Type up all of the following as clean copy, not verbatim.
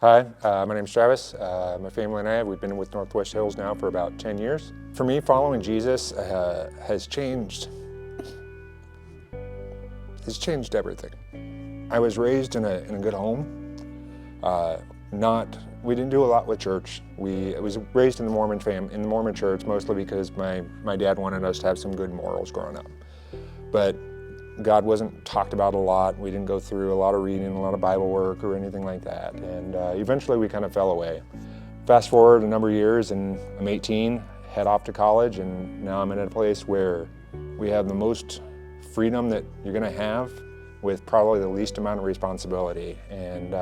Hi, my name's Travis. My family and we've been with Northwest Hills now for about 10 years. For me, following Jesus has changed everything. I was raised in a good home. We didn't do a lot with church. I was raised in the Mormon church, mostly because my dad wanted us to have some good morals growing up. But God wasn't talked about a lot. We didn't go through a lot of reading, a lot of Bible work or anything like that. And eventually we kind of fell away. Fast forward a number of years and I'm 18, head off to college, and now I'm in a place where we have the most freedom that you're gonna have with probably the least amount of responsibility. And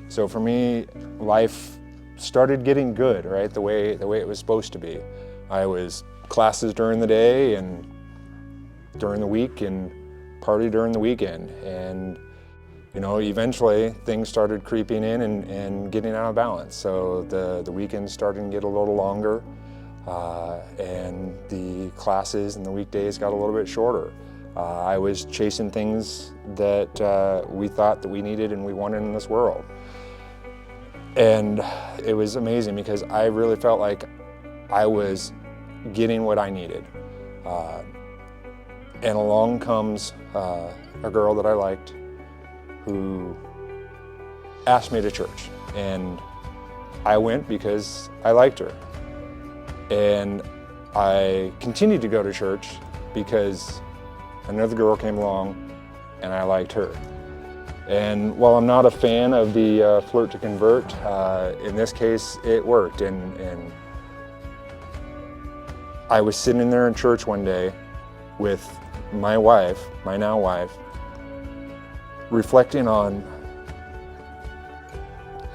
so for me, life started getting good, right? The way it was supposed to be. I was classes during the day and during the week, and party during the weekend. And eventually things started creeping in and getting out of balance. So the weekends started to get a little longer, and the classes and the weekdays got a little bit shorter. I was chasing things that we thought that we needed and we wanted in this world. And it was amazing because I really felt like I was getting what I needed. And along comes a girl that I liked who asked me to church. And I went because I liked her. And I continued to go to church because another girl came along and I liked her. And while I'm not a fan of the flirt to convert, in this case it worked. And I was sitting there in church one day with my now wife, reflecting on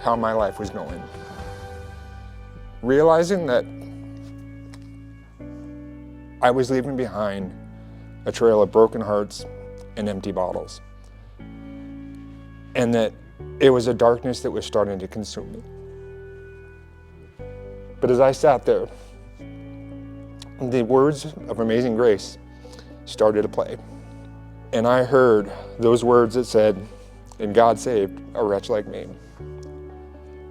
how my life was going. Realizing that I was leaving behind a trail of broken hearts and empty bottles. And that it was a darkness that was starting to consume me. But as I sat there, the words of Amazing Grace started to play. And I heard those words that said, "And God saved a wretch like me."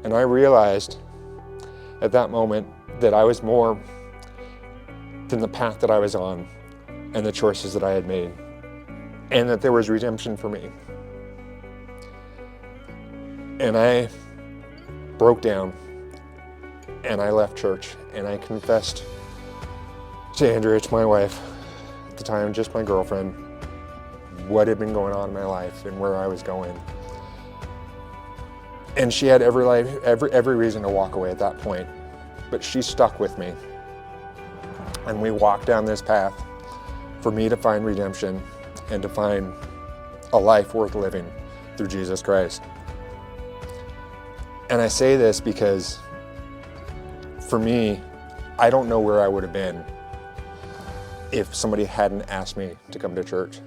And I realized at that moment that I was more than the path that I was on and the choices that I had made, and that there was redemption for me. And I broke down and I left church and I confessed to Andrea, my wife, at the time just my girlfriend, what had been going on in my life and where I was going. And she had every reason to walk away at that point, but she stuck with me. And we walked down this path for me to find redemption and to find a life worth living through Jesus Christ. And I say this because for me, I don't know where I would have been if somebody hadn't asked me to come to church.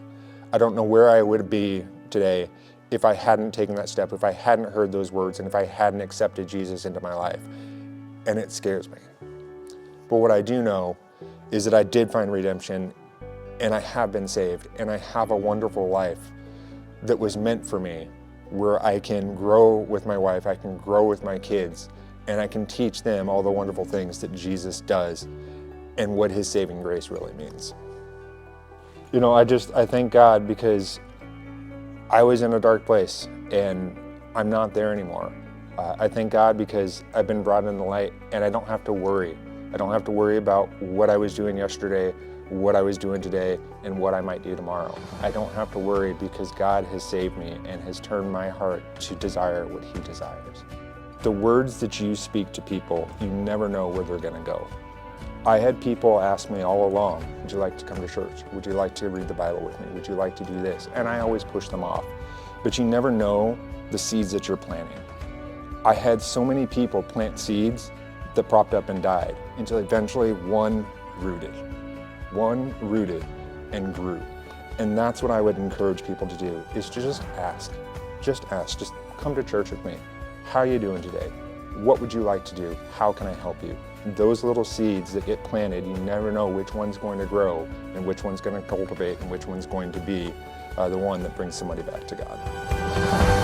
I don't know where I would be today if I hadn't taken that step, if I hadn't heard those words, and if I hadn't accepted Jesus into my life. And it scares me. But what I do know is that I did find redemption, and I have been saved, and I have a wonderful life that was meant for me, where I can grow with my wife, I can grow with my kids, and I can teach them all the wonderful things that Jesus does and what his saving grace really means. I thank God because I was in a dark place and I'm not there anymore. I thank God because I've been brought in the light and I don't have to worry. I don't have to worry about what I was doing yesterday, what I was doing today, and what I might do tomorrow. I don't have to worry because God has saved me and has turned my heart to desire what he desires. The words that you speak to people, you never know where they're gonna go. I had people ask me all along, would you like to come to church? Would you like to read the Bible with me? Would you like to do this? And I always push them off. But you never know the seeds that you're planting. I had so many people plant seeds that propped up and died until eventually one rooted and grew. And that's what I would encourage people to do, is to just ask. Just come to church with me. How are you doing today? What would you like to do? How can I help you? Those little seeds that get planted, you never know which one's going to grow and which one's going to cultivate and which one's going to be the one that brings somebody back to God.